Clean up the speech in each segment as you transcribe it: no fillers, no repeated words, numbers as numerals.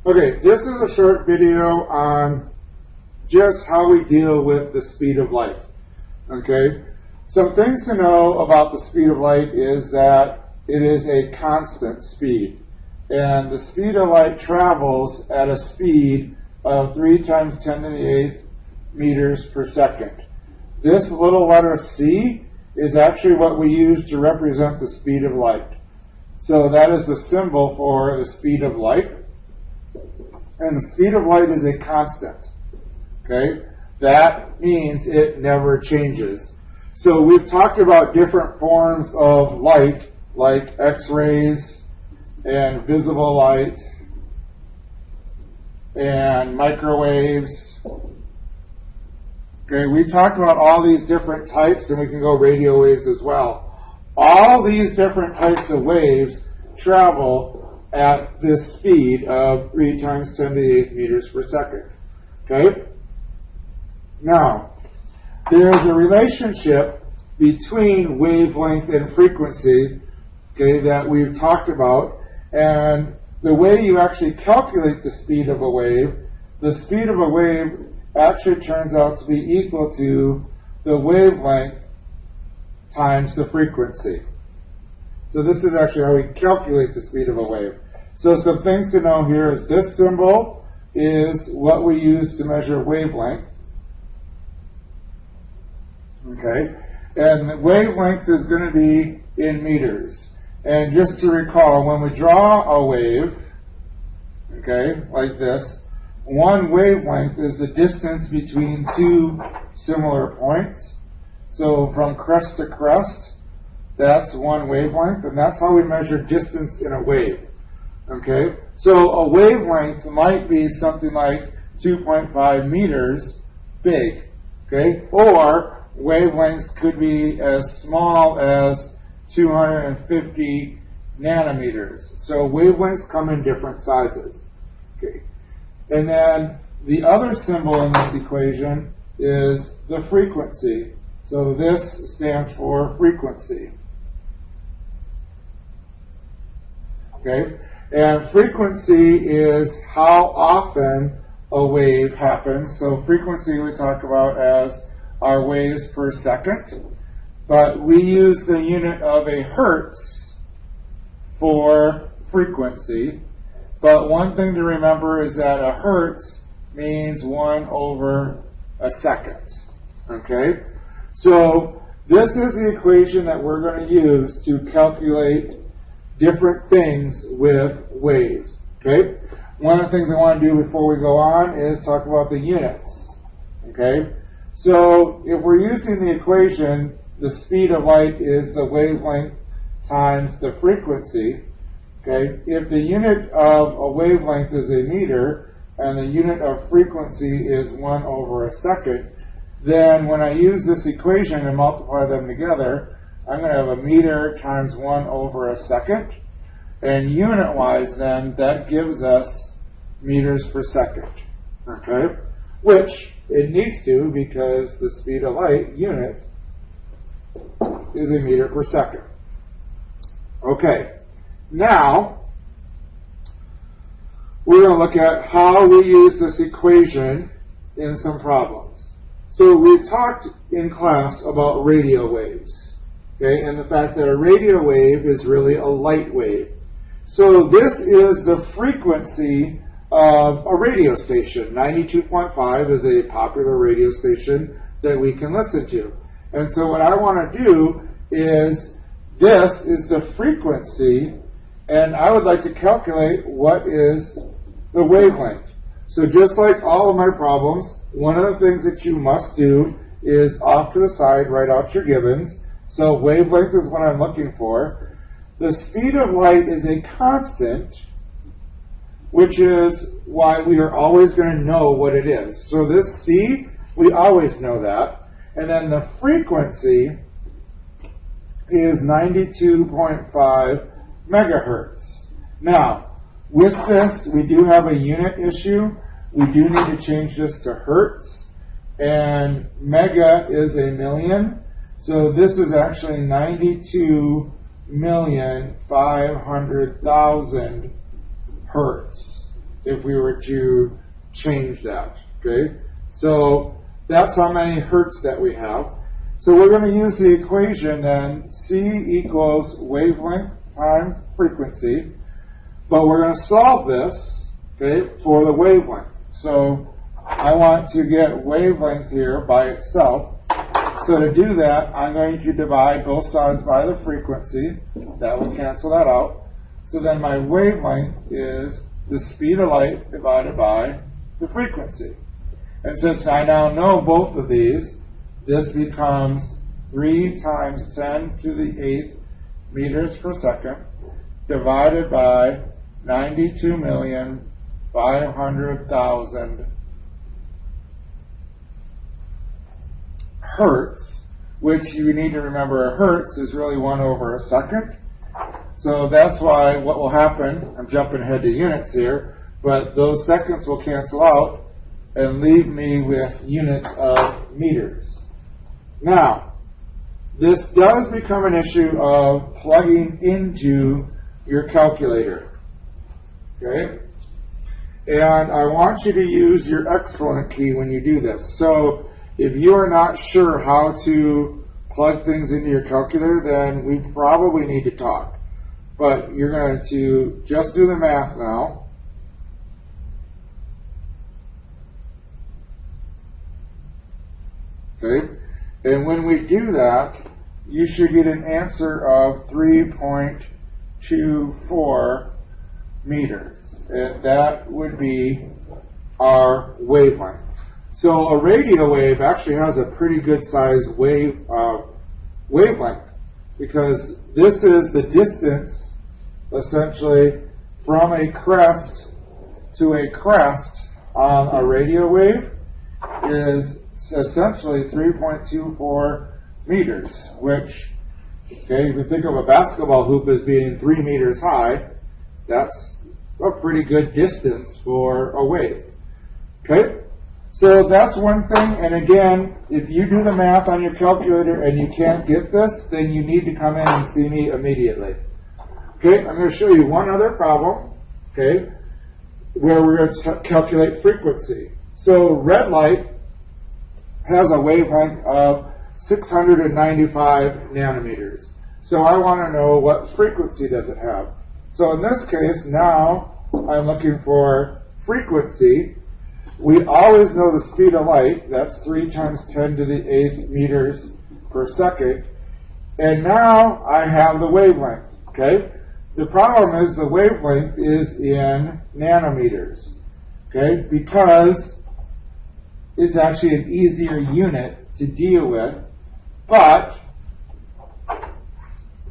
Okay, this is a short video on just how we deal with the speed of light. Okay, some things to know about the speed of light is that it is a constant speed. And the speed of light travels at a speed of 3 times 10 to the 8th meters per second. This little letter C is actually what we use to represent the speed of light. So that is the symbol for the speed of light. And the speed of light is a constant. Okay? That means it never changes. So we've talked about different forms of light, like X-rays and visible light and microwaves. Okay, we talked about all these different types, and we can go radio waves as well. All these different types of waves travel at this speed of 3 times 10 to the 8th meters per second. Okay? Now, there's a relationship between wavelength and frequency, okay, that we've talked about. And the way you actually calculate the speed of a wave actually turns out to be equal to the wavelength times the frequency. So this is actually how we calculate the speed of a wave. So some things to know here is this symbol is what we use to measure wavelength. Okay, and wavelength is going to be in meters. And just to recall, when we draw a wave, okay, like this, one wavelength is the distance between two similar points. So from crest to crest, that's one wavelength, and that's how we measure distance in a wave. Okay, so a wavelength might be something like 2.5 meters big. Okay, or wavelengths could be as small as 250 nanometers. So wavelengths come in different sizes. Okay, and then the other symbol in this equation is the frequency. So this stands for frequency. Okay, and frequency is how often a wave happens. So frequency we talk about as our waves per second, but we use the unit of a hertz for frequency. But one thing to remember is that a hertz means 1 over a second. Okay, so this is the equation that we're going to use to calculate different things with waves. Okay, one of the things I want to do before we go on is talk about the units. Okay, so if we're using the equation, the speed of light is the wavelength times the frequency. Okay, if the unit of a wavelength is a meter and the unit of frequency is 1 over a second, then when I use this equation and multiply them together, I'm going to have a meter times 1 over a second. And unit-wise, then, that gives us meters per second. Okay? Which it needs to, because the speed of light unit is a meter per second. Okay. Now, we're going to look at how we use this equation in some problems. So we talked in class about radio waves. Okay, and the fact that a radio wave is really a light wave. So this is the frequency of a radio station. 92.5 is a popular radio station that we can listen to. And so what I want to do is, this is the frequency, and I would like to calculate what is the wavelength. So just like all of my problems, one of the things that you must do is off to the side, write out your givens. So wavelength is what I'm looking for. The speed of light is a constant, which is why we are always going to know what it is. So this C, we always know that. And then the frequency is 92.5 megahertz. Now, with this, we do have a unit issue. We do need to change this to hertz. And mega is a million. So this is actually 92,500,000 hertz. if we were to change that, okay? So that's how many hertz that we have. So we're going to use the equation then, C equals wavelength times frequency, but we're going to solve this, okay, for the wavelength. So I want to get wavelength here by itself. So to do that, I'm going to divide both sides by the frequency. That will cancel that out. So then my wavelength is the speed of light divided by the frequency. And since I now know both of these, this becomes 3 times 10 to the 8th meters per second divided by 92,500,000 hertz, which you need to remember a hertz is really 1 over a second. So that's why what will happen, I'm jumping ahead to units here, but those seconds will cancel out and leave me with units of meters. Now, this does become an issue of plugging into your calculator, okay? And I want you to use your exponent key when you do this. So if you are not sure how to plug things into your calculator, then we probably need to talk. But you're going to just do the math now. Okay? And when we do that, you should get an answer of 3.24 meters. And that would be our wavelength. So a radio wave actually has a pretty good size wavelength, because this is the distance essentially from a crest to a crest on a radio wave is essentially 3.24 meters, which, okay, if you think of a basketball hoop as being 3 meters high, that's a pretty good distance for a wave. Okay? So that's one thing, and again, if you do the math on your calculator and you can't get this, then you need to come in and see me immediately. Okay, I'm going to show you one other problem, okay, where we're going to calculate frequency. So red light has a wavelength of 695 nanometers. So I want to know what frequency does it have. So in this case, now I'm looking for frequency. We always know the speed of light, that's 3 times 10 to the 8th meters per second. And now I have the wavelength, okay? The problem is the wavelength is in nanometers, okay? Because it's actually an easier unit to deal with, but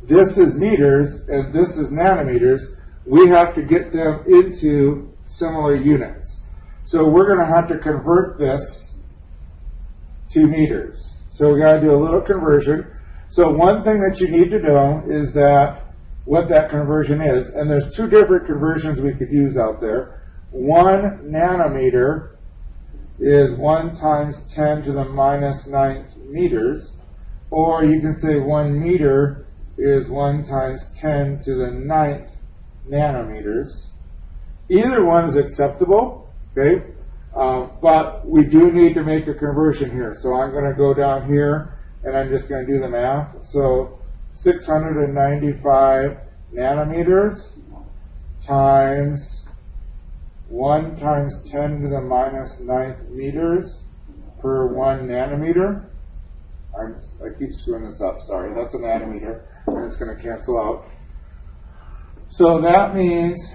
this is meters and this is nanometers. We have to get them into similar units. So we're going to have to convert this to meters. So we got to do a little conversion. So one thing that you need to know is that what that conversion is, and there's 2 different conversions we could use out there. 1 nanometer is 1 times 10 to the minus 9th meters, or you can say 1 meter is 1 times 10 to the 9th nanometers. Either one is acceptable. Okay, but we do need to make a conversion here. So I'm going to go down here and I'm just going to do the math. So 695 nanometers times 1 times 10 to the minus 9th meters per 1 nanometer. I keep screwing this up, sorry. That's a nanometer, and it's going to cancel out. So that means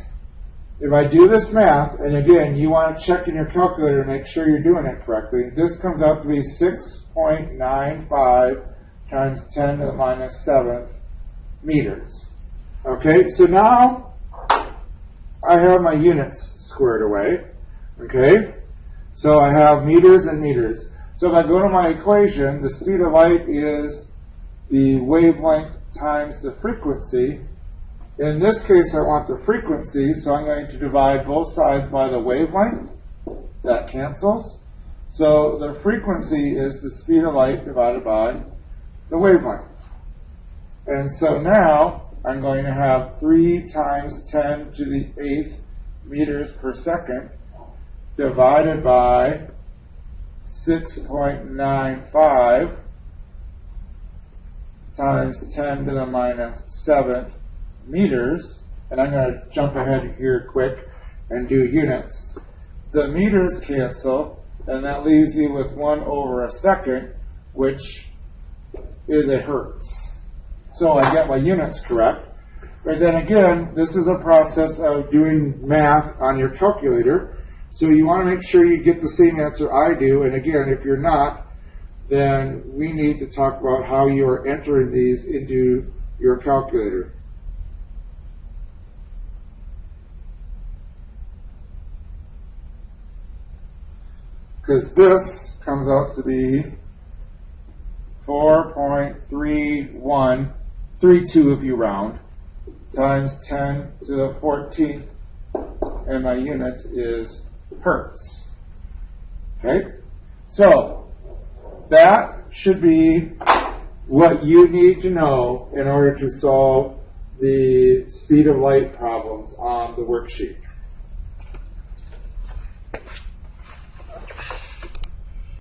if I do this math, and again, you want to check in your calculator to make sure you're doing it correctly, this comes out to be 6.95 times 10 to the minus 7th meters. Okay, so now I have my units squared away. Okay, so I have meters and meters. So if I go to my equation, the speed of light is the wavelength times the frequency. In this case, I want the frequency, so I'm going to divide both sides by the wavelength. That cancels. So the frequency is the speed of light divided by the wavelength. And so now I'm going to have 3 times 10 to the 8th meters per second divided by 6.95 times 10 to the minus 7th meters. And I'm going to jump ahead here quick and do units. The meters cancel, and that leaves you with 1 over a second, which is a hertz. So I get my units correct. But then again, this is a process of doing math on your calculator. So you want to make sure you get the same answer I do. And again, if you're not, then we need to talk about how you are entering these into your calculator. Because this comes out to be 4.3132 if you round, times 10 to the 14th, and my units is hertz. Okay? So, that should be what you need to know in order to solve the speed of light problems on the worksheet.